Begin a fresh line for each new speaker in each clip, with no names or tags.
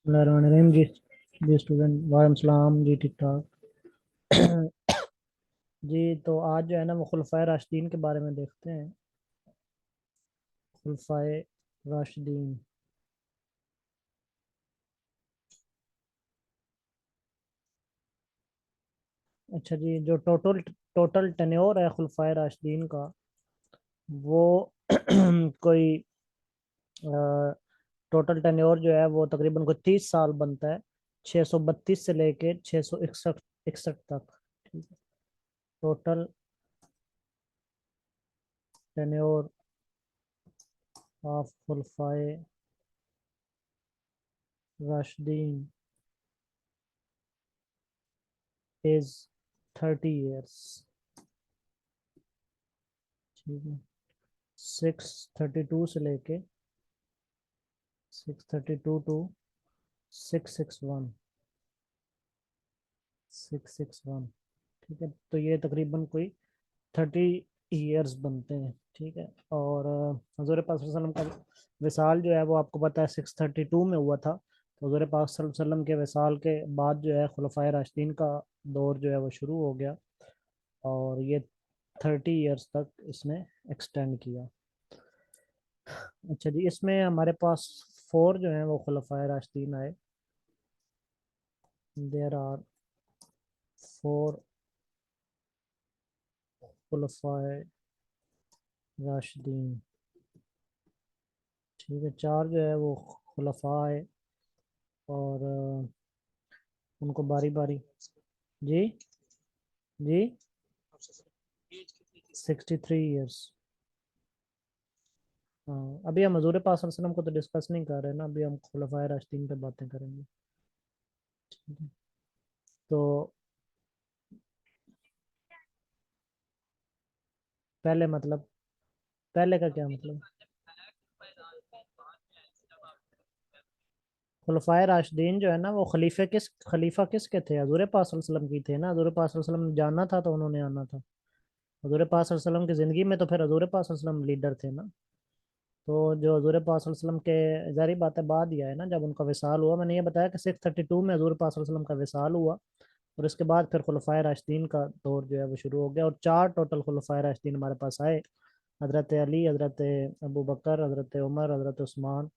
बिस्मिल्लाहिर्रहमानिर्रहीम जी स्टूडेंट वालेकुम सलाम जी ठीक ठाक। जी तो आज जो है ना वो खुलफाए राशिदीन के बारे में देखते हैं। खुलफाए राशिदीन। अच्छा जी, जो टोटल टोटल टेन्योर है खुलफाए राशिदीन का वो कोई टोटल टेन्योर जो है वो तकरीबन कोई 30 साल बनता है। 632 से लेके 661 इकसठ तक। ठीक है। टोटल टेन्योर ऑफ खुलफाए राशिदीन इज 30 years। ठीक है। 632 से लेके 632 टू 661। ठीक है, तो ये तकरीबन कोई 30 years बनते हैं। ठीक है। और हजूर पाक सल्लल्लाहु अलैहि वसल्लम का विसाल जो है वो आपको पता है 632 में हुआ था। तो हजूर पाक सल्लल्लाहु अलैहि वसल्लम के विसाल के बाद जो है खुलफाए राशिदीन का दौर जो है वो शुरू हो गया। और ये 30 years तक इसने एक्सटेंड किया। अच्छा जी, इसमें हमारे पास फोर जो हैं वो खुलफाए राशिदीन आए। देयर आर फोर खुलफाए राशिदीन। ठीक है, चार जो है वो खुलफा है। और उनको बारी बारी। जी। जी। 63 years। हाँ, अभी हम हजूर पाक सल्लल्लाहु अलैहि वसल्लम को तो डिस्कस नहीं कर रहे ना, अभी हम खुलफाए राशिदीन पे बातें करेंगे। ठीक है। तो पहले मतलब, पहले का क्या मतलब? खुलफाए राशिदीन जो है ना वो खलीफा किसके थे? हजूर पाक सल्लल्लाहु अलैहि वसल्लम की थे ना। हजूर पाक सल्लल्लाहु अलैहि वसल्लम ने जाना था तो उन्होंने आना था। हजूर पाक सल्लल्लाहु अलैहि वसल्लम की ज़िंदगी में तो फिर हजूर पाक सल्लल्लाहु अलैहि वसल्लम लीडर थे ना। तो जो हजूर पाक सल्लल्लाहु अलैहि वसल्लम के ज़ाहिर बात है बाद ही आए ना, जब उनका विसाल हुआ। मैंने ये बताया कि 632 में हजूर पाक सल्लल्लाहु अलैहि वसल्लम का विसाल हुआ। और इसके बाद फिर खुलफाए राशिदीन का दौर जो है वो शुरू हो गया। और चार टोटल खुलफाए राशिदीन हमारे पास आए। हज़रत अली, हज़रत अबू बकर, हज़रत उमर, हज़रत उस्मान।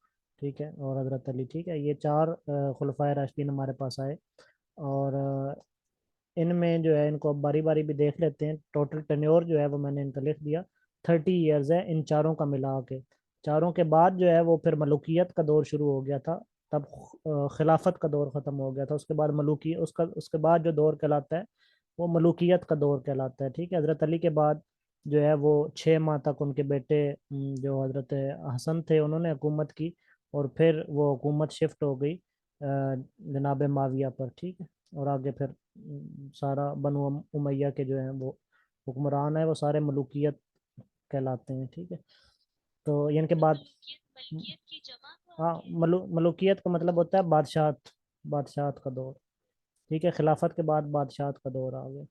ठीक है, और हज़रत अली। ठीक है, ये चार खुलफाए राशिदीन हमारे पास आए। और इनमें जो है इनको अब बारी बारी भी देख लेते हैं। टोटल टेन्योर जो है वो मैंने इनका लिख दिया। 30 years है इन चारों का मिला के। चारों के बाद जो है वो फिर मलूकियत का दौर शुरू हो गया था। तब खिलाफत का दौर ख़त्म हो गया था। उसके बाद मलूकी उसका उसके बाद जो दौर कहलाता है वो मलूकियत का दौर कहलाता है। ठीक है। हज़रत अली के बाद जो है वो 6 माह तक उनके बेटे जो हज़रत हसन थे उन्होंने हुकूमत की। और फिर वो हुकूमत शिफ्ट हो गई जनाब माविया पर। ठीक है। और आगे फिर सारा बनु उमैया के जो हैं वो हुक्मरान है वो सारे मलूकियत कहलाते हैं। ठीक है। तो इनके बाद हाँ, मलूकियत का मतलब होता है बादशाहत। बादशाहत का दौर। ठीक है, खिलाफत के बाद बादशाहत का दौर आ गया।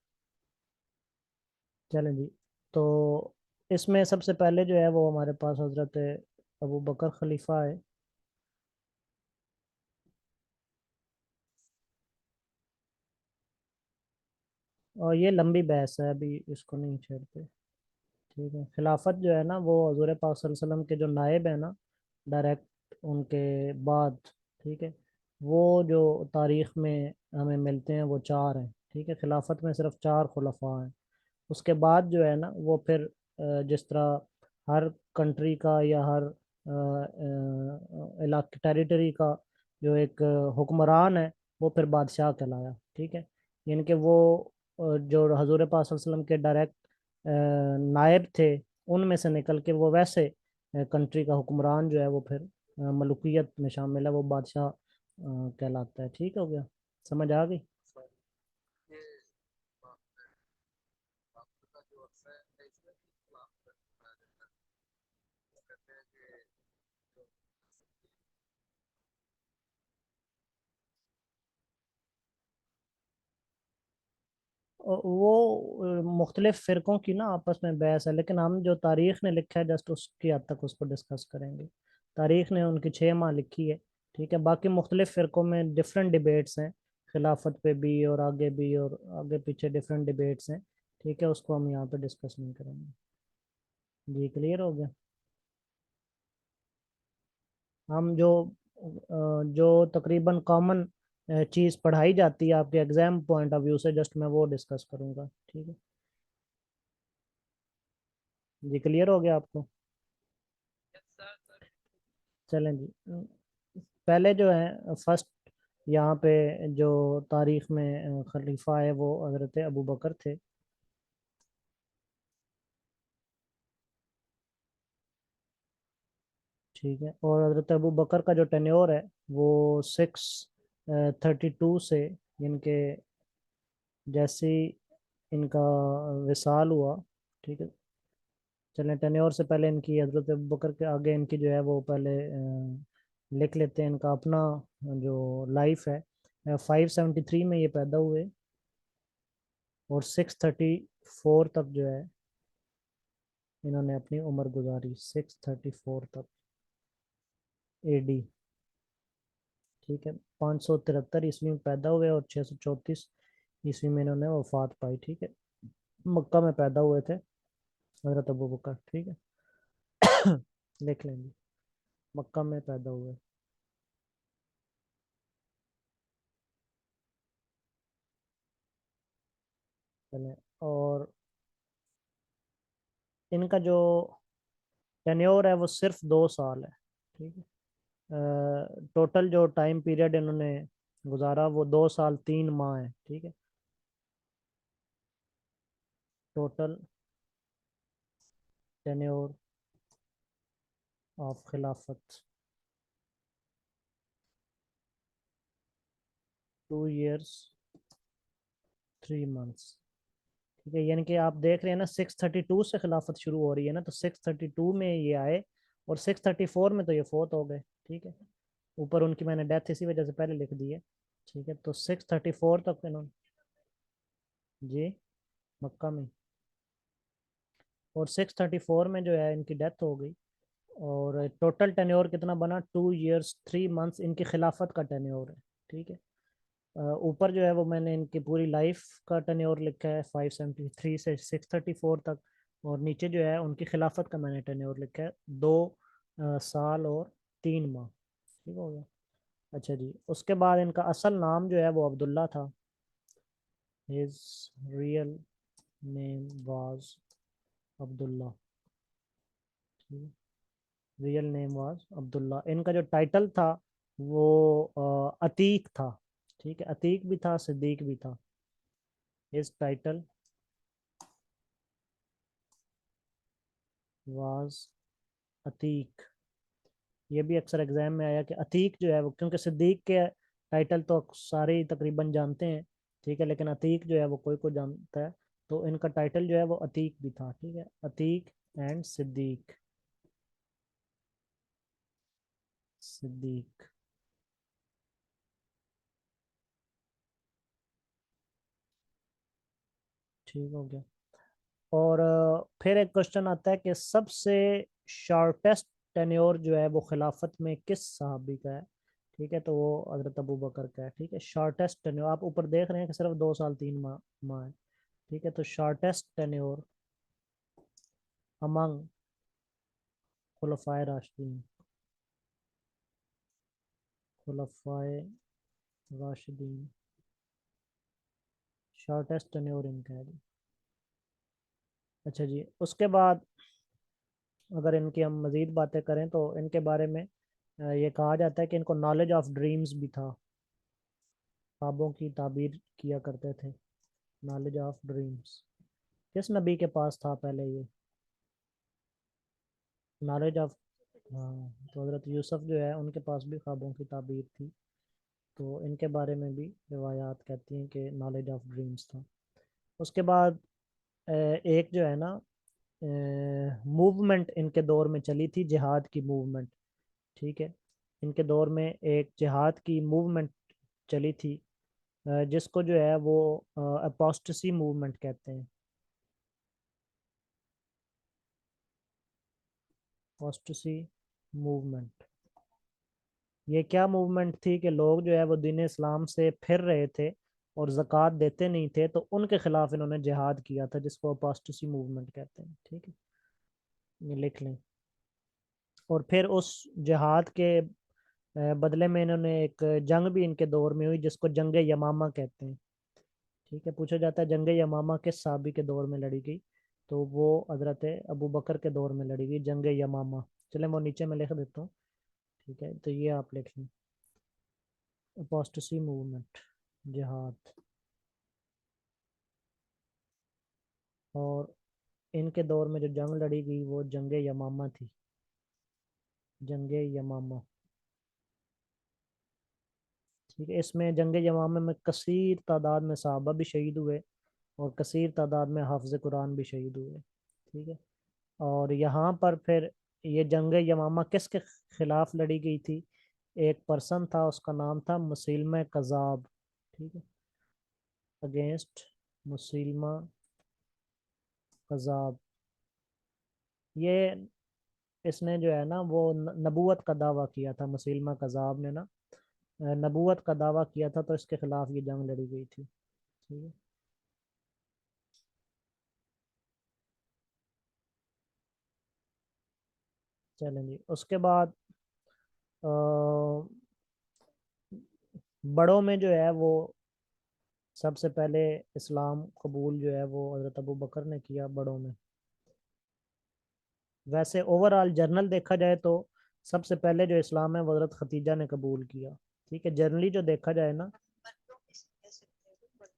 चलें जी। तो इसमें सबसे पहले जो है वो हमारे पास हजरत अबू बकर खलीफा है। और ये लंबी बहस है, अभी इसको नहीं छेड़ते। ठीक है। खिलाफत जो है ना वो हजूर पाक सल्लल्लाहु अलैहि वसल्लम के जो नायब है ना, डायरेक्ट उनके बाद। ठीक है। वो जो तारीख में हमें मिलते हैं वो चार हैं। ठीक है, खिलाफत में सिर्फ चार खुलफा हैं। उसके बाद जो है ना वो फिर जिस तरह हर कंट्री का या हर इलाके टेरिटरी का जो एक हुक्मरान है वो फिर बादशाह कहलाया। ठीक है। यानी कि वो जो हजूर पाक सल्लल्लाहु अलैहि वसल्लम के डायरेक्ट नायब थे उनमें से निकल के वो वैसे कंट्री का हुक्मरान जो है वो फिर मलूकियत में शामिल है, वो बादशाह कहलाता है। ठीक हो गया? समझ आ गई? और वो मुख्तलिफ फ़िरक़ों की ना आपस में बहस है, लेकिन हम जो तारीख़ ने लिखा है जस्ट उसकी हद तक उसको डिस्कस करेंगे। तारीख़ ने उनकी 6 माह लिखी है। ठीक है, बाकी मुख्तलिफ फ़िरक़ों में डिफरेंट डिबेट्स हैं, खिलाफत पे भी और आगे भी, और आगे पीछे डिफरेंट डिबेट्स हैं। ठीक है, उसको हम यहाँ पे डिस्कस नहीं करेंगे। जी क्लियर हो गया। हम जो तकरीबन कॉमन चीज़ पढ़ाई जाती है आपके एग्ज़ाम पॉइंट ऑफ व्यू से, जस्ट मैं वो डिस्कस करूँगा। ठीक है, जी क्लियर हो गया आपको। चलें जी। पहले जो है फर्स्ट यहाँ पे जो तारीख़ में खलीफा है वो हज़रत अबू बकर थे। ठीक है, और हज़रत अबू बकर का जो टेन्योर है वो 632 से, इनके जैसे ही इनका विसाल हुआ। ठीक है, चलें टेन्योर से पहले इनकी, हज़रत अबू बकर के आगे इनकी जो है वो पहले लिख लेते हैं इनका अपना जो लाइफ है। 573 में ये पैदा हुए और 634 तक जो है इन्होंने अपनी उम्र गुजारी, 634 तक एडी। ठीक है, 573 ईस्वी में पैदा हुए और 634 ईस्वी में इन्होंने वफात पाई। ठीक है, मक्का में पैदा हुए थे हज़रत अबू बकर। ठीक है, लिख लेंगे, मक्का में पैदा हुए। चलें, और इनका जो टेन्योर है वो सिर्फ 2 साल है। ठीक है, टोटल जो टाइम पीरियड इन्होंने गुजारा वो 2 साल 3 माह है। ठीक है, टोटल टेन्योर ऑफ खिलाफत 2 years 3 months। ठीक है, यानी कि आप देख रहे हैं ना, 632 से खिलाफत शुरू हो रही है ना, तो 632 में ये आए और 634 में तो ये फोत हो गए। ठीक है, ऊपर उनकी मैंने डेथ इसी वजह से पहले लिख दी है। ठीक है, तो 634 तक इन्होंने, जी, मक्का में, और 634 में जो है इनकी डेथ हो गई। और टोटल टेन्योर कितना बना, 2 years 3 months इनकी खिलाफत का टेन्योर है। ठीक है, ऊपर जो है वो मैंने इनकी पूरी लाइफ का टेन्योर लिखा है 573 से 634 तक, और नीचे जो है उनकी खिलाफत का मैंने टेन्योर लिखा है 2 साल और 3 माह। ठीक हो गया। अच्छा जी, उसके बाद इनका असल नाम जो है वो अब्दुल्ला था। His real name was Abdullah. Real name was Abdullah. इनका जो टाइटल था वो अतीक था। ठीक है, अतीक भी था, सिद्दीक भी था। His title was Atiq. ये भी अक्सर एग्जाम में आया कि अतीक जो है वो, क्योंकि सिद्दीक के टाइटल तो सारे ही तकरीबन जानते हैं। ठीक है, लेकिन अतीक जो है वो कोई को जानता है, तो इनका टाइटल जो है वो अतीक भी था। ठीक है, अतीक एंड सिद्दीक। सिद्दीक। ठीक हो गया। और फिर एक क्वेश्चन आता है कि सबसे शॉर्टेस्ट टेन्योर जो है वो खिलाफत में किस सहाबी का है। ठीक है, तो वो हजरत अबू बकर का है। ठीक है, शॉर्टेस्ट टेन्योर आप ऊपर देख रहे हैं कि सिर्फ 2 साल 3 माह है। ठीक है, तो शॉर्टेस्ट टेन्योर अमंग खुलफाए राशिदीन, खुलफाए राशिदीन, शॉर्टेस्ट टेन्योर इनका है जी। अच्छा जी, उसके बाद अगर इनकी हम मज़ीद बातें करें तो इनके बारे में ये कहा जाता है कि इनको नॉलेज ऑफ ड्रीम्स भी था, ख्वाबों की ताबीर किया करते थे। नॉलेज ऑफ ड्रीम्स किस नबी के पास था पहले ये नॉलेज ऑफ। हाँ, तो हज़रत यूसुफ जो है उनके पास भी ख्वाबों की ताबीर थी, तो इनके बारे में भी रिवायात कहती हैं कि नॉलेज ऑफ ड्रीम्स था। उसके बाद एक जो है ना मूवमेंट इनके दौर में चली थी, जिहाद की मूवमेंट। ठीक है, इनके दौर में एक जिहाद की मूवमेंट चली थी, जिसको जो है वो अपोस्टेसी मूवमेंट कहते हैं। Apostasy movement. ये क्या मूवमेंट थी कि लोग जो है वो दीन इस्लाम से फिर रहे थे और ज़कात देते नहीं थे, तो उनके खिलाफ इन्होंने जिहाद किया था, जिसको अपोस्टेसी मूवमेंट कहते हैं। ठीक है, ये लिख लें। और फिर उस जिहाद के बदले में इन्होंने एक जंग भी इनके दौर में हुई, जिसको जंग यमामा कहते हैं। ठीक है, पूछा जाता है जंग यमामा किस साहबी के दौर में लड़ी गई, तो वो हजरत अबू बकर के दौर में लड़ी गई जंग यमामा। चले मैं नीचे में लिख देता हूँ। ठीक है, तो ये आप लिख लें, अपोस्टेसी मूवमेंट, जिहाद। और इनके दौर में जो जंग लड़ी गई वो जंग यमामा थी, जंग यमामा। ठीक है, इसमें जंग यमामा में कसीर तादाद में सहाबा भी शहीद हुए और कसीर तादाद में हाफिज कुरान भी शहीद हुए। ठीक है, और यहाँ पर फिर ये जंग यमामा किसके खिलाफ लड़ी गई थी? एक पर्सन था, उसका नाम था मुसैलमा कज़ाब। ठीक है, अगेंस्ट मुसैलमा कज़ाब। ये इसने जो है ना वो नबूवत का दावा किया था, मुसैलमा कज़ाब ने ना नबूवत का दावा किया था, तो इसके खिलाफ ये जंग लड़ी गई थी। ठीक है, चलें जी। उसके बाद अ, बड़ों में जो है वो सबसे पहले इस्लाम कबूल जो है वो हज़रत अबू बकर ने किया बड़ों में। वैसे ओवरऑल जर्नल देखा जाए तो सबसे पहले जो इस्लाम है वो हज़रत खतीजा ने कबूल किया। ठीक है, जर्नली जो देखा जाए ना,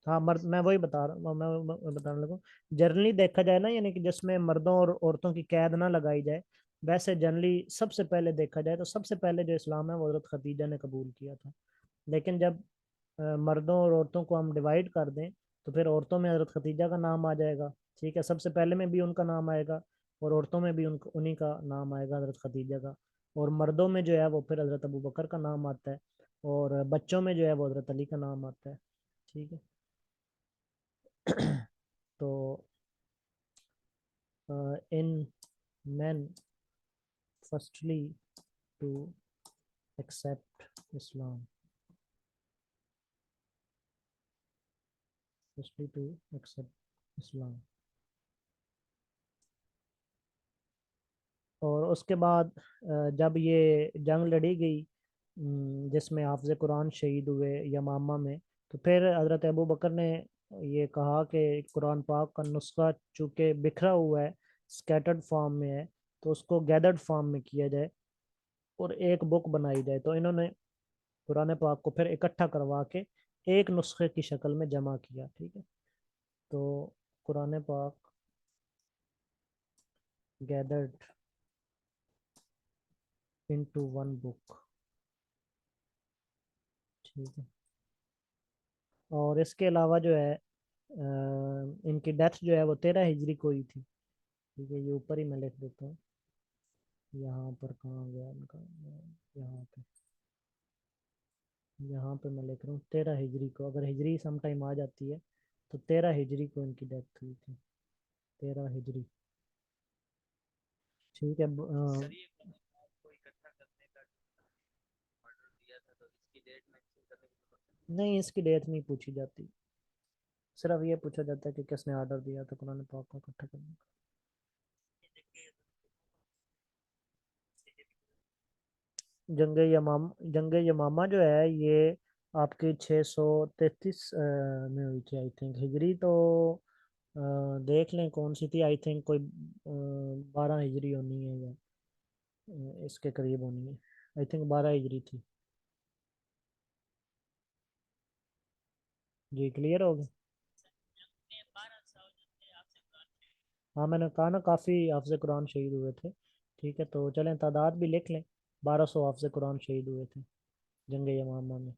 हाँ मर्द, मैं वही बता रहा हूँ, मैं बताने लगा। जर्नली देखा जाए ना, यानी कि जिसमें मर्दों और औरतों की कैद ना लगाई जाए, वैसे जनरली सबसे पहले देखा जाए तो सबसे पहले जो इस्लाम है वो हज़रत खतीजा ने कबूल किया था। लेकिन जब मर्दों और औरतों को हम डिवाइड कर दें, तो फिर औरतों में हज़रत खतीजा का नाम आ जाएगा। ठीक है, सबसे पहले में भी उनका नाम आएगा, और औरतों में भी उन्हीं का नाम आएगा, हज़रत खतीजा का। और मर्दों में जो है वो फिर हज़रत अबू बकर का नाम आता है, और बच्चों में जो है वो हज़रत अली का नाम आता है। ठीक है। तो इन men firstly to accept Islam, firstly to accept Islam। और उसके बाद जब ये जंग लड़ी गई, जिसमें हाफिज कुरान शहीद हुए यमामा में, तो फिर हज़रत अबू बकर ने ये कहा कि कुरान पाक का नुस्खा चूँकि बिखरा हुआ है, स्कैटर्ड फॉर्म में है, तो उसको गैदर्ड फॉर्म में किया जाए और एक बुक बनाई जाए। तो इन्होंने कुरान पाक को फिर इकट्ठा करवा के एक नुस्खे की शक्ल में जमा किया। ठीक है, तो कुरान पाक गैदर्ड इनटू वन बुक। ठीक है, और इसके अलावा जो है इनकी डेथ जो है वो 13 हिजरी को ही थी। ठीक है, ये ऊपर ही मैं लिख देता हूँ, यहाँ पर कहाँ गया इनका, यहाँ पे, यहाँ पे मैं लिख रहा हूँ 13 हिजरी को। अगर हिजरी सम टाइम आ जाती है तो 13 हिजरी को इनकी डेथ हुई थी, 13 हिजरी। ठीक है, नहीं इसकी डेट नहीं पूछी जाती, सिर्फ ये पूछा जाता है कि किसने ऑर्डर दिया था कुरान पाक को इकट्ठा करने का। जंग यमामा जो है ये आपकी 633 में हुई थी आई थिंक। हिजरी तो देख लें कौन सी थी, आई थिंक कोई 12 हिजरी होनी है, या इसके करीब होनी है। आई थिंक 12 हिजरी थी। जी, क्लियर हो गया। हाँ, मैंने कहा ना काफ़ी हाफिज कुरान शहीद हुए थे। ठीक है, तो चलें तादाद भी लिख लें, 1200 हाफिज कुरान शहीद हुए थे जंग यमामा में।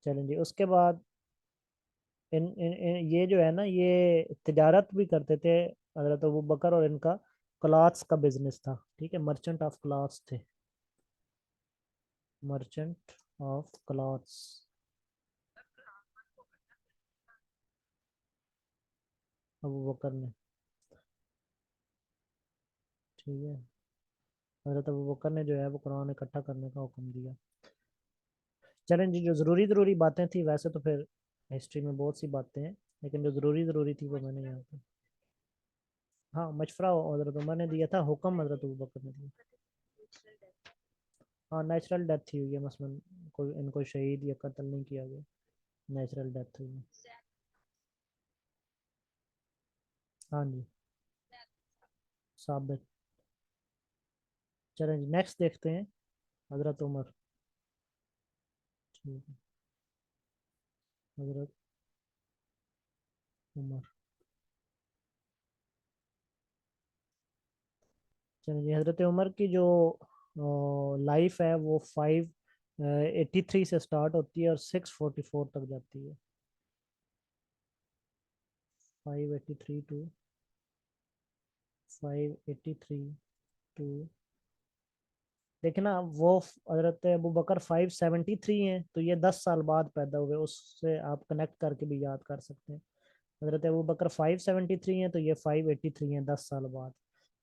चलें जी। उसके बाद ये जो है ना ये तिजारत भी करते थे हजरत अबू बकर, और इनका क्लॉथ्स का बिजनेस था। ठीक है, मर्चेंट ऑफ क्लॉथ्स थे, मर्चेंट ऑफ क्लॉथ्स, अबू बकर ने। ठीक है, हज़रत अबू बकर ने जो है वो कुरान इकट्ठा करने का हुक्म दिया। चलें जी, जो ज़रूरी ज़रूरी बातें थी, वैसे तो फिर हिस्ट्री में बहुत सी बातें हैं, लेकिन जो ज़रूरी ज़रूरी थी वो मैंने यहाँ पे। हाँ, मशवरा हज़रत उमर ने दिया था, हुक्म हज़रत अबू बकर ने दिया। हाँ, नेचुरल डेथ ही हुई है, मसलन कोई इनको शहीद या कत्ल नहीं किया गया, नेचुरल डेथ हुई है। हाँ जी, साबित। चलें जी, नेक्स्ट देखते हैं, हज़रत उमर। ठीक है, हज़रत उमर। चलिए जी, हज़रत उमर की जो लाइफ है वो 583 से स्टार्ट होती है और 644 तक जाती है। 583 टू 583 टू, देखिए ना वो हज़रत अबू बकर 573 हैं, तो ये 10 साल बाद पैदा हुए, उससे आप कनेक्ट करके भी याद कर सकते हैं। हज़रत अबू बकर 573 हैं, तो ये 583 हैं, 10 साल बाद।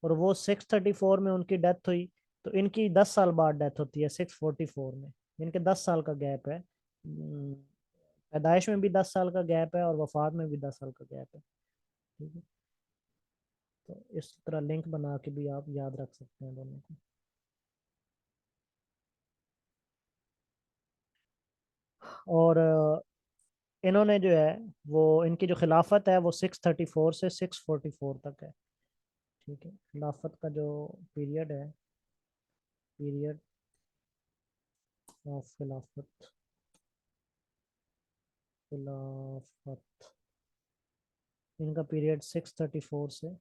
और वो 634 में उनकी डेथ हुई, तो इनकी 10 साल बाद डेथ होती है 644 में। इनके 10 साल का गैप है। पैदाइश में भी 10 साल का गैप है और वफात में भी 10 साल का गैप है। ठीक है, तो इस तरह लिंक बना के भी आप याद रख सकते हैं दोनों को। और इन्होंने जो है वो इनकी जो खिलाफत है वो 634 से 644 तक है। ठीक है, खिलाफत का जो पीरियड है, पीरियड ऑफ खिलाफत, खिलाफत, इनका पीरियड 634 से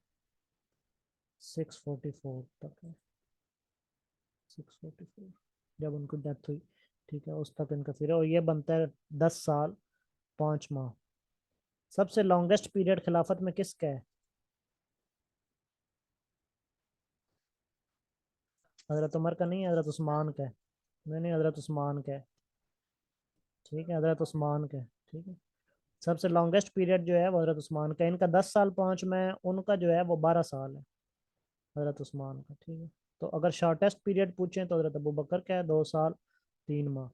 644 तक है। 644 जब उनको डेथ हुई, ठीक है, उस तक इनका पीरियड, और ये बनता है 10 साल 5 माह। सबसे लॉन्गेस्ट पीरियड खिलाफत में किसका है? हजरत उमर का नहीं है, हजरत उस्मान का है। नहीं नहीं, हजरत उस्मान का है। ठीक है, हजरत उस्मान का है। ठीक है, सबसे लॉन्गेस्ट पीरियड जो है वो हजरत उस्मान का है। इनका 10 साल 5 में, उनका जो है वो 12 साल है, हजरत उस्मान का। ठीक है, तो अगर शॉर्टेस्ट पीरियड पूछें तो हजरत अबू बकर का है, 2 साल 3 माह।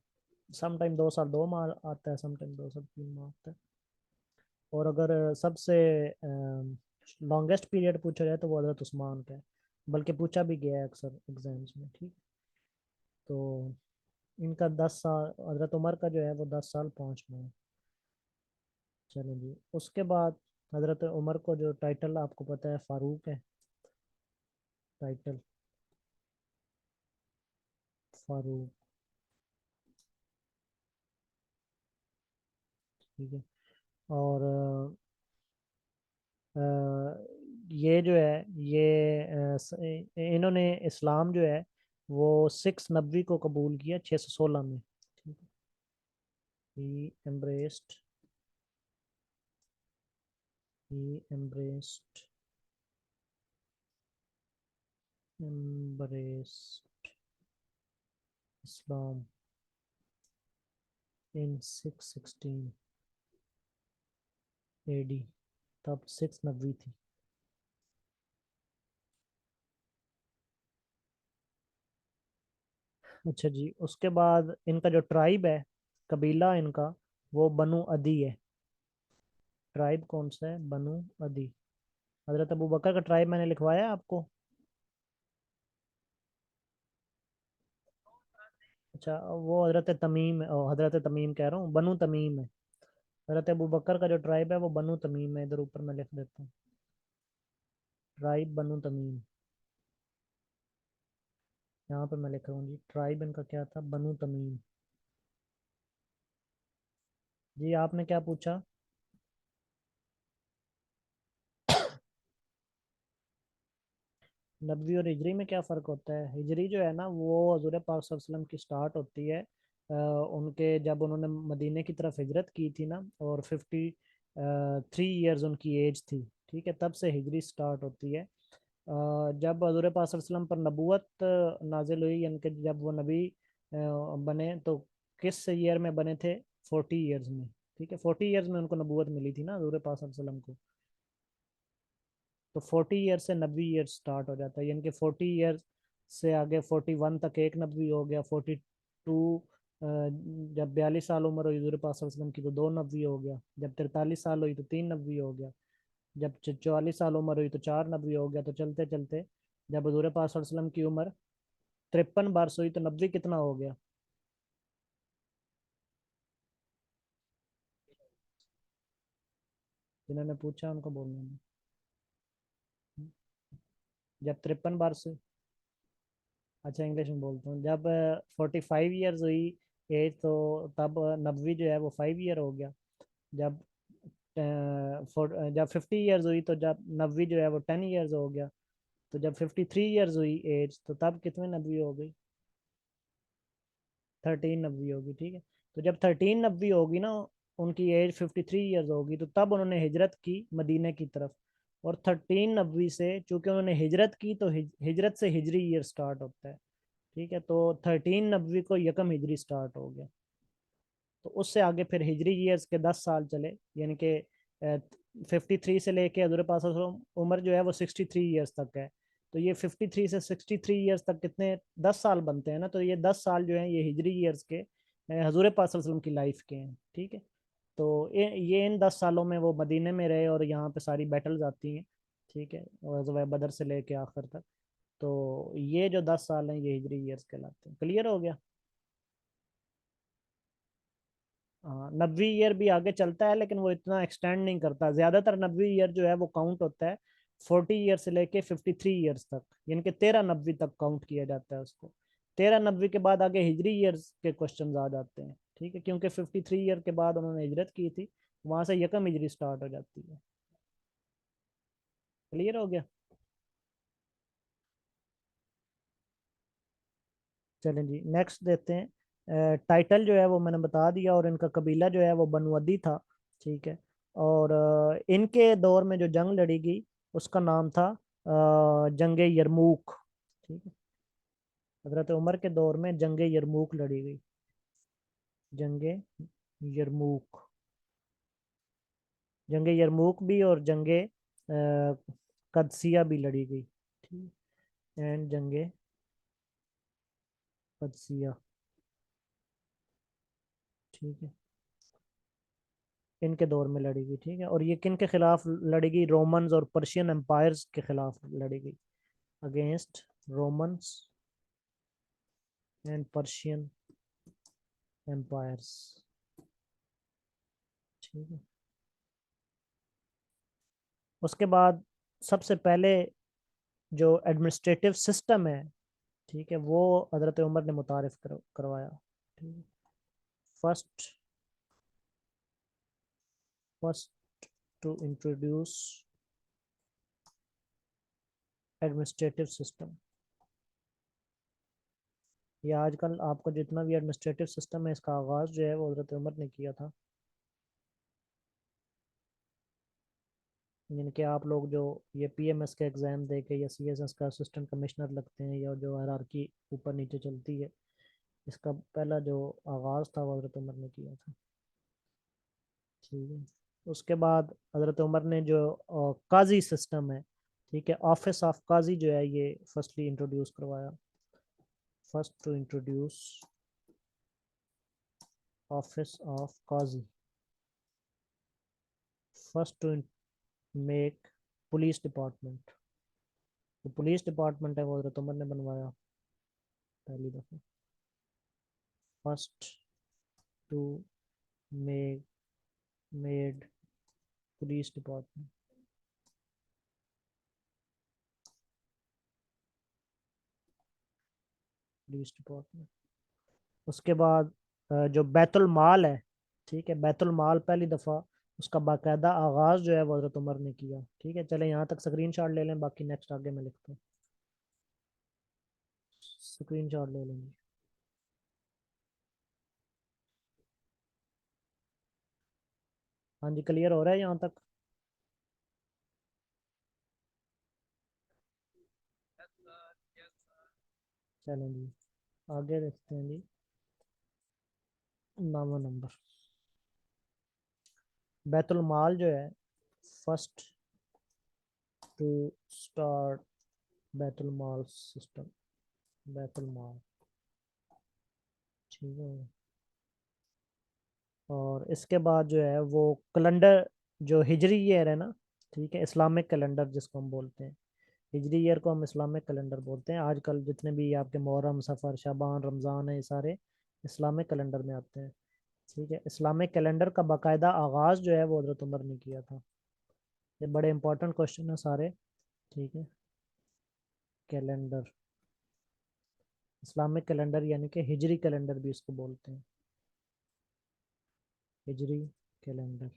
समटाइम 2 साल 2 माह आता है, समटाइम 2 साल 3 माह आता है। और अगर सबसे लॉन्गेस्ट पीरियड पूछा जाए तो वो हजरत उस्मान का है, बल्कि पूछा भी गया है अक्सर एग्जाम्स में। ठीक, तो इनका 10 साल, हजरत उमर का जो है वो 10 साल 5 माह है। चलो जी, उसके बाद हजरत उमर को जो टाइटल आपको पता है फारूक है, टाइटल फारूक। ठीक है, और अ, ये जो है ये इन्होंने इस्लाम जो है वो 690 को कबूल किया, 616 में। ठीक है, he embraced he embraced Islam in 616 AD, तब 690 थी। अच्छा जी, उसके बाद इनका जो ट्राइब है, कबीला इनका, वो बनु अदी है। ट्राइब कौन सा है? बनु अदी। हजरत अबू बकर का ट्राइब मैंने लिखवाया है आपको। अच्छा, वो हजरत तमीम, हजरत तमीम कह रहा हूँ, बनु तमीम है। हजरत अबू बकर का जो ट्राइब है वो बनु तमीम है, इधर ऊपर मैं लिख देता हूँ, ट्राइब बनु तमीम। यहाँ पे मैं लिख रहा हूँ जी, ट्राइब इनका क्या था? बनु तमीम। जी, आपने क्या पूछा? नबवी और हिजरी में क्या फ़र्क होता है? हिजरी जो है ना वो हजूर पाक सल्लल्लाहु अलैहि वसल्लम की स्टार्ट होती है उनके, जब उन्होंने मदीने की तरफ हिजरत की थी ना, और 53 ईयर्स उनकी एज थी। ठीक है, तब से हिजरी स्टार्ट होती है। जब हजूर पाक सल्लल्लाहु अलैहि वसल्लम पर नबूवत नाजिल हुई, यानी कि जब वो नबी बने, तो किस ईयर में बने थे? 40 ईयर्स में। ठीक है, 40 ईयर्स में उनको नबूवत मिली थी ना हजूर पाक सल्लल्लाहु अलैहि वसल्लम को। तो 40 ईयर से नबी ईयर स्टार्ट हो जाता है, यानी कि 40 ईयर से आगे 41 तक एक नबी हो गया, 42 जब 42 साल उम्र हुई हजूर पाक सल्लल्लाहु अलैहि वसल्लम की तो 2 नबी हो गया, जब 43 साल हुई तो 3 नबी हो गया, जब 44 साल उम्र हुई तो 4 नबी हो गया। तो चलते चलते जब हजूर पाक सल्लल्लाहु अलैहि वसल्लम की उम्र 53 बरस हुई तो नबी कितना हो गया? जिन्होंने पूछा उनको बोलना है। जब 53 बरस, अच्छा इंग्लिश में बोलता हूँ, जब 45 ईयर्स हुई एज तो तब नबवी जो है वो 5 ईयर हो गया। जब जब 50 ईयर्स हुई तो जब नबवी जो है वो 10 ईयर्स हो गया। तो जब 53 ईयर्स हुई एज तो तब कितने नबवी हो गई? 13 नबवी होगी, ठीक है। तो जब 13 नबवी होगी ना, उनकी एज 53 ईयर्स होगी, तो तब उन्होंने हिजरत की मदीने की तरफ। और 13 नबवी से चूंकि उन्होंने हिजरत की तो हिजरत से हिजरी ईयर स्टार्ट होता है, ठीक है। तो 13 नबवी को यकम हिजरी स्टार्ट हो गया। तो उससे आगे फिर हिजरी ईयर्स के 10 साल चले, यानी कि 53 से लेके हजूर पाक सल्लल्लाहु अलैहि वसल्लम उम्र जो है वो 63 ईयर्स तक है। तो ये 53 से 63 ईयर्स तक कितने 10 साल बनते हैं ना, तो ये 10 साल जो है ये हिजरी ईयर्स के हजूर पाक सल्लल्लाहु अलैहि वसल्लम की लाइफ के हैं, ठीक है। तो ये इन 10 सालों में वो मदीने में रहे और यहाँ पे सारी बैटल्स आती हैं, ठीक है, ग़ज़वा बदर से लेके आखिर तक। तो ये जो 10 साल हैं ये हिजरी ईयर्स कहलाते हैं। क्लियर हो गया? हाँ, 90 ईयर भी आगे चलता है लेकिन वो इतना एक्सटेंड नहीं करता। ज्यादातर 90 ईयर जो है वो काउंट होता है 40 ईयर से लेके 53 ईयर्स तक, यानी कि 13 नब्बे तक काउंट किया जाता है उसको। 13 नब्बे के बाद आगे हिजरी ईयर्स के क्वेश्चन आ जाते हैं, ठीक है, क्योंकि 53 ईयर के बाद उन्होंने हिजरत की थी, वहां से यकम हिजरी स्टार्ट हो जाती है। क्लियर हो गया? चलें जी, नेक्स्ट देते हैं। टाइटल जो है वो मैंने बता दिया, और इनका कबीला जो है वो बनवदी था, ठीक है। और इनके दौर में जो जंग लड़ी गई उसका नाम था जंग यरमूक, ठीक है। हजरत उमर के दौर में जंग यरमूक लड़ी गई, जंग यरमूक। जंग यरमूक भी और जंग कदसिया भी लड़ी गई, ठीक। एंड जंग कदसिया, ठीक है, इनके दौर में लड़ी गई, ठीक है। और ये किन के खिलाफ लड़ी गई? रोमन्स और पर्शियन एम्पायर्स के खिलाफ लड़ी गई, against Romans and Persian empires, ठीक है। उसके बाद सबसे पहले जो एडमिनिस्ट्रेटिव सिस्टम है, ठीक है, वो हजरत उमर ने मुतारिफ करवाया, ठीक है। First first to introduce administrative system. ये आजकल आपको जितना भी एडमिनिस्ट्रेटिव सिस्टम है इसका आगाज जो है वो हजरत उमर ने किया था। यानी कि आप लोग जो ये पीएमएस का एग्ज़ाम दे के या सीएसएस का असिस्टेंट कमिश्नर लगते हैं, या जो हायरार्की ऊपर नीचे चलती है, इसका पहला जो आगाज़ था वो हज़रत उमर ने किया था, ठीक है। उसके बाद हज़रत उमर ने जो काजी सिस्टम है, ठीक है, ऑफिस ऑफ काजी जो है ये फर्स्टली इंट्रोड्यूस करवाया। First to introduce office of Qazi, first to make police department. तो पुलिस डिपार्टमेंट है वो हज़रत उमर ने बनवाया पहली दफ़ा। First to make made police department, police department. उसके बाद जो बैतुल माल है, ठीक है, बैतुल माल पहली दफ़ा उसका बाकायदा आगाज़ जो है वो हज़रत उमर ने किया, ठीक है। चले यहाँ तक स्क्रीन शॉट ले लें, बाकी नेक्स्ट आगे मैं लिखता हूँ। स्क्रीन शॉट ले लेंगे। हाँ जी, क्लियर हो रहा है यहाँ तक? चलें जी, आगे देखते हैं जी। 9वां नंबर, बैतुल माल जो है फर्स्ट टू स्टार्ट बैतुल माल सिस्टम, बैतुल माल। ठीक है। और इसके बाद जो है वो कैलेंडर, जो हिजरी ईयर है ना, ठीक है, इस्लामिक कैलेंडर जिसको हम बोलते हैं, हिजरी ईयर को हम इस्लामिक कैलेंडर बोलते हैं। आजकल जितने भी आपके मुहर्रम, सफ़र, शाबान, रमज़ान है, ये सारे इस्लामिक कैलेंडर में आते हैं। ठीक है, इस्लामिक कैलेंडर का बाकायदा आगाज़ जो है वो हज़रत उमर ने किया था। ये बड़े इंपॉर्टेंट क्वेश्चन है सारे। ठीक है, कैलेंडर, इस्लामिक कैलेंडर यानी कि हिजरी कैलेंडर भी इसको बोलते हैं, हिजरी कैलेंडर।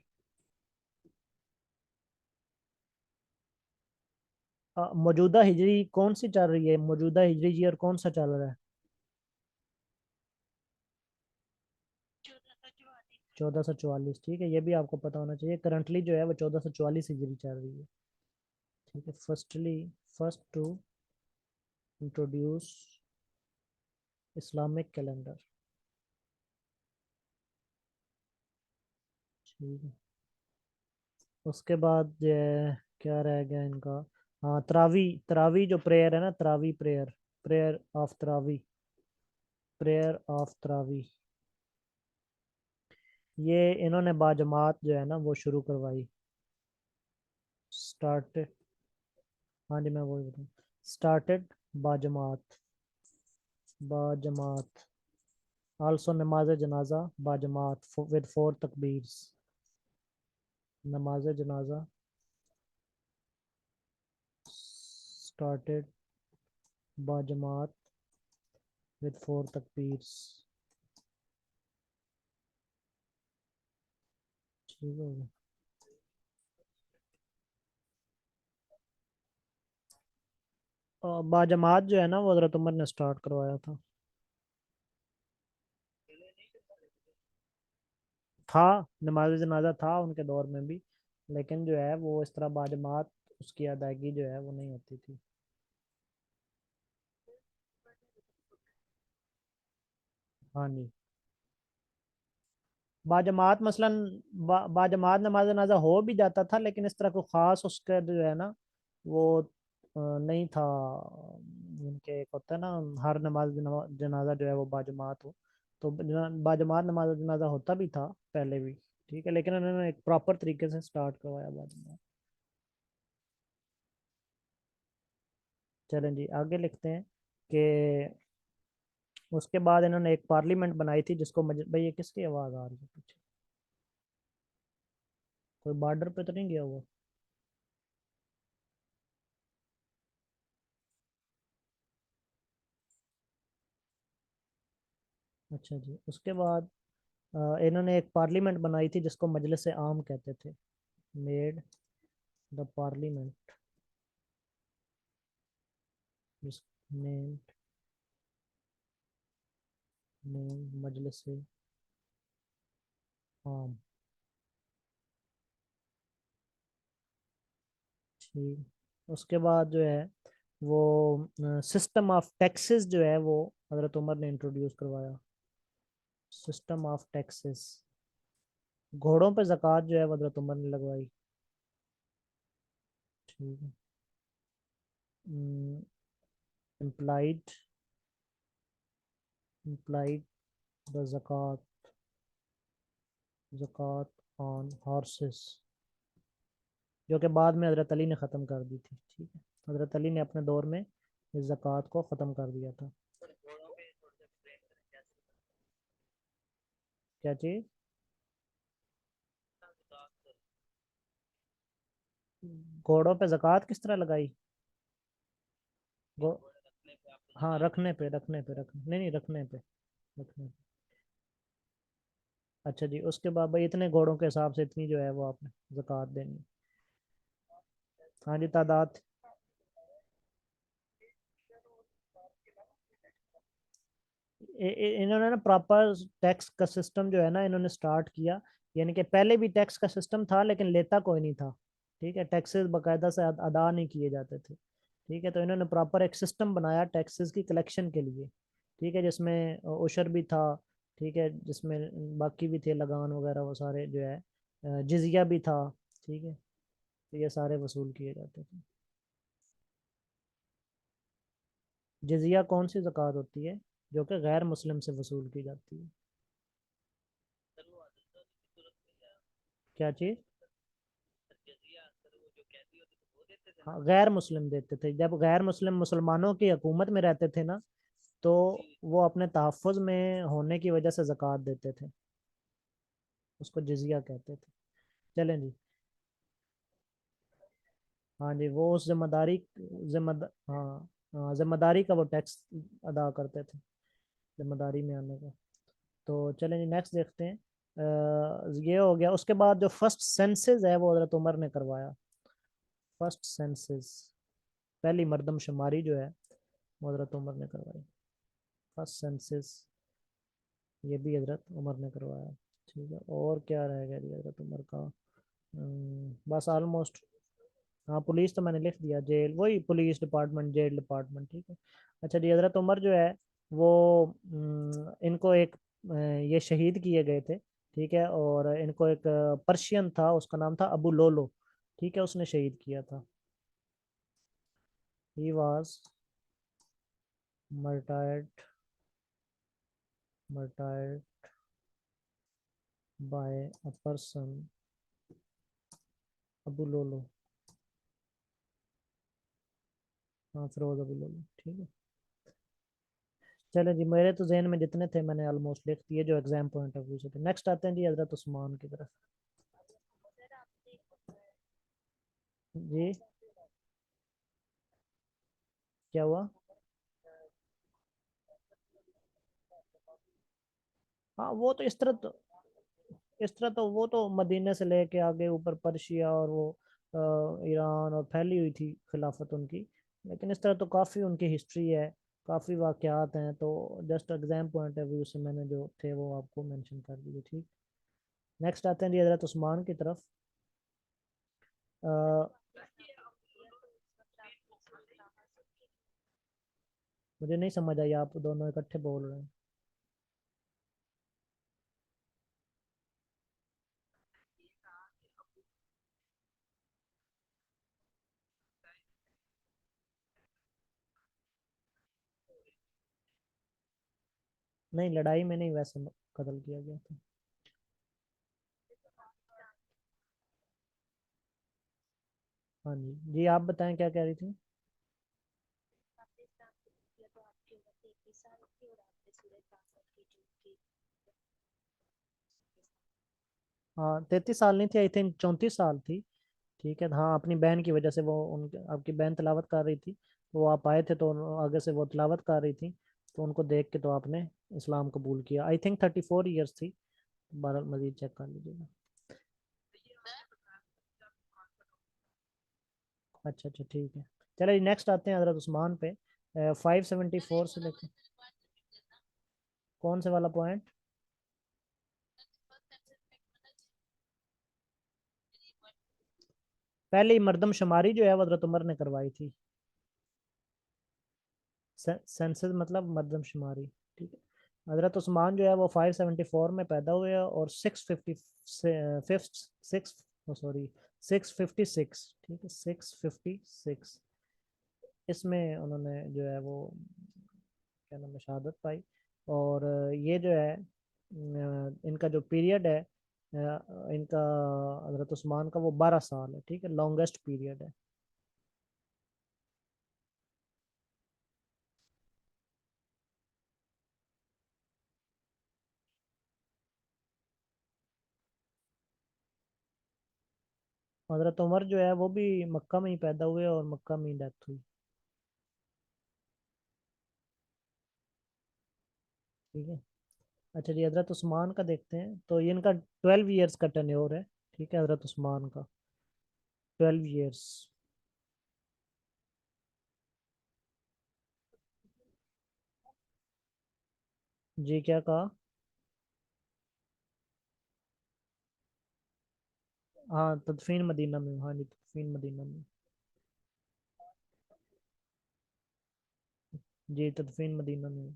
मौजूदा हिजरी कौन सी चल रही है, मौजूदा हिजरी ईयर कौन सा चल रहा है? 1444। ठीक है, ये भी आपको पता होना चाहिए, करंटली जो है वो 1444 हिजरी चल रही है। ठीक है, first to introduce Islamic calendar. ठीक है, उसके बाद क्या रह गया इनका? हाँ, तरावी, तरावी जो प्रेयर है ना, तरावी प्रेयर, प्रेयर ऑफ तरावी, प्रेयर ऑफ तरावी, ये इन्होंने बाजमात जो है ना वो शुरू करवाई, स्टार्ट। हाँ जी, मैं वही बताऊँ, स्टार्टेड बाजमात, बाजमात, आल्सो नमाज जनाजा बाजमात विद 4 तकबीर्स, नमाज जनाजा स्टार्टेड बाजमात विद 4 तकबीर्स। ठीक है। और बाजमात जो है ना वो हज़रत उमर ने स्टार्ट करवाया था। था, नमाज जनाजा था उनके दौर में भी, लेकिन जो है वो इस तरह बाजमात, उसकी अदायगी जो है वो नहीं होती थी। हाँ जी, बाजमात मसलन बाजमात नमाज जनाजा हो भी जाता था, लेकिन इस तरह को ख़ास उसका जो है ना वो नहीं था। उनके एक होता है ना, हर नमाज जनाजा जो है वो बाजमात हो, तो बाजमात नमाज जनाजा होता भी था पहले भी। ठीक है, लेकिन उन्होंने एक प्रॉपर तरीके से स्टार्ट करवाया बाजमात। चलें जी, आगे लिखते हैं कि उसके बाद इन्होंने एक पार्लियामेंट बनाई थी जिसको भाई, ये किसकी आवाज़ आ रही है पीछे? कोई बॉर्डर पे तो नहीं गया हुआ? अच्छा जी, उसके बाद इन्होंने एक पार्लियामेंट बनाई थी जिसको मजलिस आम कहते थे, made the parliament, name, name मजलिस आम। ठीक, उसके बाद जो है वो सिस्टम ऑफ टैक्सेस जो है वो हजरत उमर ने इंट्रोड्यूस करवाया, सिस्टम ऑफ टैक्सेस, घोड़ों पे ज़कात जो है वो हजरत उमर ने लगवाई। ठीक है, इम्प्लाइड, इम्प्लाइड द ज़कात, ज़कात ऑन हॉर्सेस, जो कि बाद में हज़रत अली ने ख़त्म कर दी थी। ठीक है, हज़रत अली ने अपने दौर में इस ज़कात को ख़त्म कर दिया था। क्या चीज़? घोड़ों पे ज़कात किस तरह लगाई? घो हाँ, रखने पे नहीं नहीं, रखने पे। अच्छा जी, उसके बाद भाई इतने घोड़ों के हिसाब से इतनी जो है वो आपने ज़कात देनी है। हाँ जी, तादाद। इन्होंने ना प्रॉपर टैक्स का सिस्टम जो है ना इन्होंने स्टार्ट किया, यानी कि पहले भी टैक्स का सिस्टम था लेकिन लेता कोई नहीं था। ठीक है, टैक्सेस बाकायदा से अदा नहीं किए जाते थे। ठीक है, तो इन्होंने प्रॉपर एक सिस्टम बनाया टैक्सेस की कलेक्शन के लिए। ठीक है, जिसमें उशर भी था, ठीक है, जिसमें बाकी भी थे लगान वगैरह वो सारे जो है, जिजिया भी था। ठीक है, तो ये सारे वसूल किए जाते थे। जिजिया कौन सी ज़कात होती है जो कि गैर मुस्लिम से वसूल की जाती है? क्या चीज़? हाँ, गैर मुस्लिम देते थे। जब गैर मुस्लिम मुसलमानों की हुकूमत में रहते थे ना, तो वो अपने तहफ़्फ़ुज़ में होने की वजह से ज़कात देते थे। उसको जिजिया कहते थे। चलें जी। हाँ जी, वो उस जिम्मेदारी, हाँ हाँ, जिम्मेदारी का वो टैक्स अदा करते थे, जिम्मेदारी में आने का। तो चलें जी, नेक्स्ट देखते हैं। ये हो गया। उसके बाद जो फर्स्ट सेंसस है वो हज़रत उमर ने करवाया। फर्स्ट सेंसस, पहली मरदमशुमारी जो है वो हज़रत उमर ने करवाई। फर्स्ट सेंसस, ये भी हज़रत उमर ने करवाया। ठीक है, और क्या रह गया जी हज़रत उमर का? बस ऑलमोस्ट। हाँ, पुलिस तो मैंने लिख दिया, जेल वही पुलिस डिपार्टमेंट, जेल डिपार्टमेंट। ठीक है। अच्छा जी, हज़रत उमर जो है वो इनको एक ये शहीद किए गए थे। ठीक है, और इनको एक पर्शियन था, उसका नाम था अबू लोलो। ठीक है, उसने शहीद किया था। He was martyred, martyred by a person, Abu Lulu. हाँ, फिरोज अबू लोलो। ठीक है। चलो जी, मेरे तो जहन में जितने थे मैंने ऑलमोस्ट लिख दिए जो एग्जाम पॉइंट ऑफ व्यू से थे। नेक्स्ट आते हैं जी हजरत उस्मान की तरफ। जी, क्या हुआ? हाँ, वो तो इस तरह तो वो तो मदीने से लेके आगे ऊपर पर्शिया और वो ईरान और फैली हुई थी खिलाफत उनकी। लेकिन इस तरह तो काफ़ी उनकी हिस्ट्री है, काफ़ी वाक़यात हैं। तो just exam point of view से मैंने जो थे वो आपको मेंशन कर दिए। ठीक। नेक्स्ट आते हैं जी हजरत उस्मान की तरफ। अ, मुझे नहीं समझ आई, आप दोनों इकट्ठे बोल रहे हैं। नहीं, लड़ाई में नहीं, वैसे कत्ल किया गया था। हाँ जी जी, आप बताएं क्या कह रही थी? हाँ, 33 साल नहीं थी, आई थिंक 34 साल थी। ठीक है। हाँ, अपनी बहन की वजह से वो उनके, आपकी बहन तिलावत कर रही थी तो वो आप आए थे, तो आगे से वो तिलावत कर रही थी, तो उनको देख के तो आपने इस्लाम कबूल किया। आई थिंक 34 ईयर्स थी। बारह मजीद चेक कर लीजिएगा। अच्छा अच्छा, ठीक है। चलिए नेक्स्ट आते हैं हजरत उस्मान पे। 574 से लेकर कौन से वाला पॉइंट? पहले ही मरदमशुमारी जो है वो हजरत उमर ने करवाई थी। सेंसस मतलब मरदमशुमारी। ठीक है। हजरत उस्मान जो है वो 574 में पैदा हुए और 650 फिफ्थ सिक्स सॉरी 656, ठीक है, 656 इसमें उन्होंने जो है वो क्या नाम है, शहादत पाई। और ये जो है इनका जो पीरियड है इनका, हजरत उस्मान का वो 12 साल है। ठीक है, लॉन्गेस्ट पीरियड है। हजरत उमर जो है वो भी मक्का में ही पैदा हुए और मक्का में ही डेथ हुई। ठीक है। अच्छा जी, हजरत उस्मान का देखते हैं। तो ये इनका 12 ईयर्स का टेन्योर है। ठीक है, हजरत उस्मान का 12 ईयर्स। जी, क्या कहा? हाँ, तदफीन मदीना में। हाँ जी, तदफीन मदीना में। जी, तदफीन मदीना में।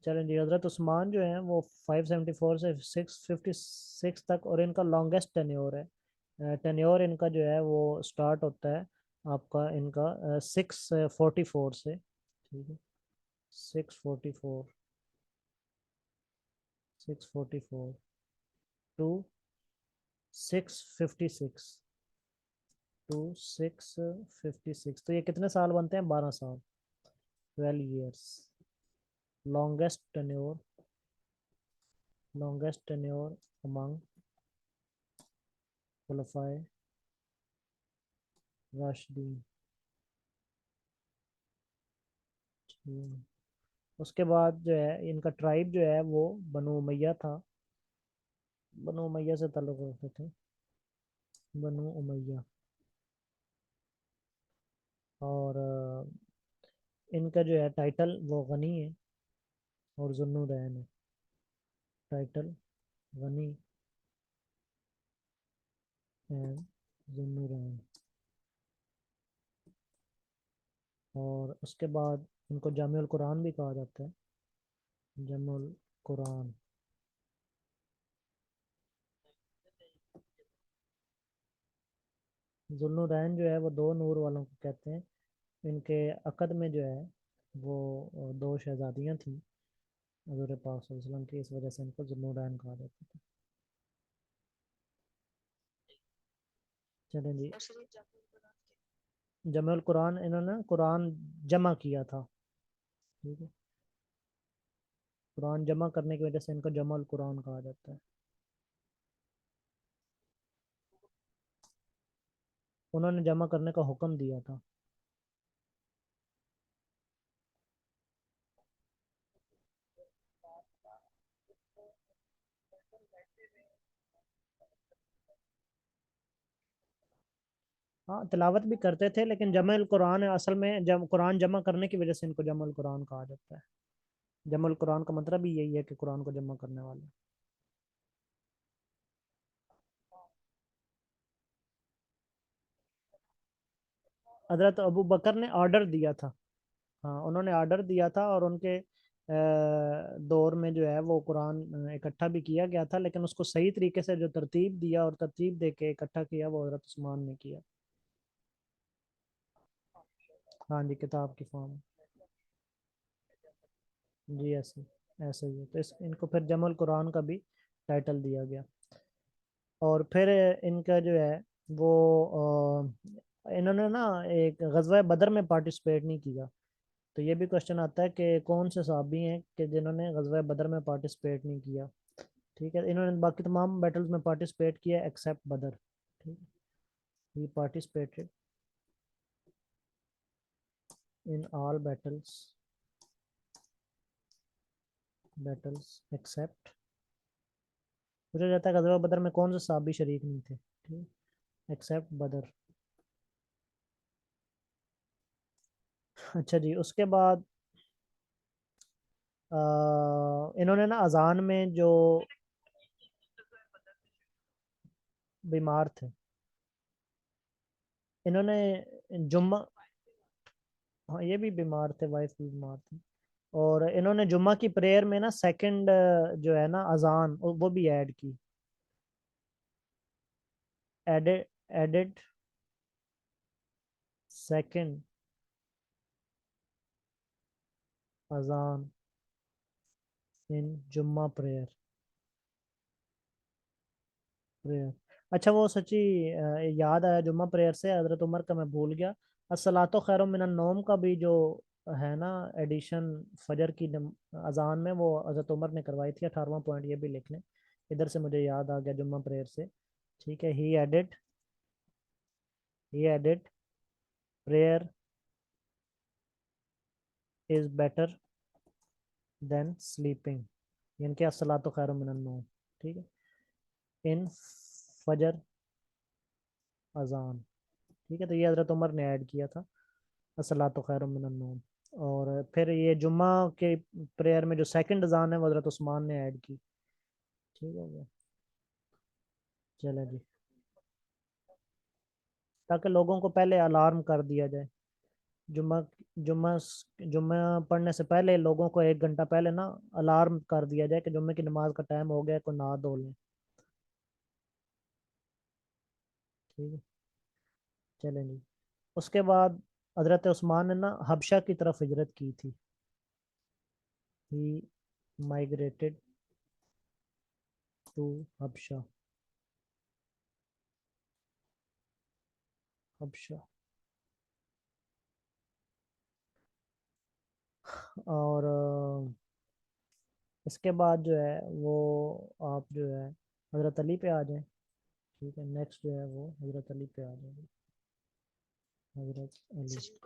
चलें जी, हजरत उस्मान जो है वो 574 से 656 तक, और इनका लॉन्गेस्ट टेन्योर है। टेन्योर इनका जो है वो स्टार्ट होता है आपका इनका 644 से, ठीक है, 644, 644 टू 656, टू 656, तो ये कितने साल बनते हैं? 12 साल, 12 years। Longest tenure, longest tenure among qualify राशिदीन। उसके बाद जो है इनका ट्राइब जो है वो बनु उमैया था, बनु उमैया से ताल्लुक रखते थे, बनु उमैया। और इनका जो है टाइटल वो गनी है और जुन्नूरैन है, टाइटल गनी एंड जुन्नूरैन। और उसके बाद इनको जामिउल कुरान भी कहा जाता है, जामिउल कुरान। जुन्नूरैन जो है वो दो नूर वालों को कहते हैं। इनके अकद में जो है वो दो शहजादियाँ थीं हज़ूर पाक सल्लल्लाहु अलैहि वसल्लम की, इस वजह से इनको जुन्नूरैन कहा जाता था। चलें जी, जमुल कुरान, इन्होंने कुरान जमा किया था, ठीक है, कुरान जमा करने की वजह से इनको जमुल कुरान कहा जाता है। उन्होंने जमा करने का हुक्म दिया था। हाँ, तिलावत भी करते थे, लेकिन जमुल कुरान असल में जब कुरान जमा करने की वजह से इनको जमुल कुरान कहा जाता है। जमुल कुरान का मतलब भी यही है कि कुरान को जमा करने वाले। हजरत अबू बकर ने ऑर्डर दिया था। हाँ, उन्होंने ऑर्डर दिया था, और उनके दौर में जो है वो कुरान इकट्ठा भी किया गया था, लेकिन उसको सही तरीके से जो तरतीब दिया और तरतीब दे के इकट्ठा किया वो हजरत उस्मान ने किया। हाँ जी, किताब की फॉर्म। जी, ऐसे ऐसे ही है, तो इनको फिर जमुल कुरान का भी टाइटल दिया गया। और फिर इनका जो है वो इन्होंने ना एक गज़वा बदर में पार्टिसिपेट नहीं किया। तो ये भी क्वेश्चन आता है कि कौन से सहाबी हैं कि जिन्होंने गज़वा बदर में पार्टिसिपेट नहीं किया। ठीक है, इन्होंने बाकी तमाम बैटल्स में पार्टिसिपेट किया एक्सेप्ट बदर। ठीक है, he participated in all battles except, पूछा जाता है गज़वा बदर में कौन से सहाबी शरीक नहीं थे, ठीक, एक्सेप्ट बदर। अच्छा जी, उसके बाद इन्होंने ना अजान में जो बीमार थे, इन्होंने जुम्मा, हाँ ये भी बीमार थे, वाइफ भी बीमार थी, और इन्होंने जुम्मा की प्रेयर में ना सेकंड जो है ना अजान वो भी ऐड की, एडेड एडेड सेकंड अजान इन जुम्मा प्रेयर। अच्छा, वो सच्ची याद आया जुम्मा प्रेयर से, हजरत उमर का मैं भूल गया, अस्सलातो खैरुम मिनन नौम का भी जो है ना एडिशन फजर की अजान में, वो हजरत उमर ने करवाई थी। 18वां पॉइंट ये भी लिख लें, इधर से मुझे याद आ गया जुम्मा प्रेयर से। ठीक है, he added prayer is better than sleeping, यानी कि अस्सलातो खैरुम मिनन नौम। ठीक है, इन फजर अजान। ठीक है, तो ये हजरत उमर ने ऐड किया था, अस्सलातु खैरुम मिनन नौम। और फिर ये जुम्मा के प्रेयर में जो सेकंड अजान है वो हजरत उस्मान ने ऐड की। ठीक है भैया, चले जी, ताकि लोगों को पहले अलार्म कर दिया जाए। जुम्मा जुम्मा जुम्मा पढ़ने से पहले लोगों को 1 घंटा पहले ना अलार्म कर दिया जाए कि जुम्मे की नमाज का टाइम हो गया, को नहा धो लें। ठीक है, चलें जी। उसके बाद हजरत उस्मान ने ना हबशा की तरफ हिजरत की थी। ही माइग्रेटेड टू हबशा। हबशा। और इसके बाद जो है वो आप जो है हजरत अली पे आ जाए। ठीक है, नेक्स्ट जो है वो हजरत अली पे आ जाए। हजरत अली।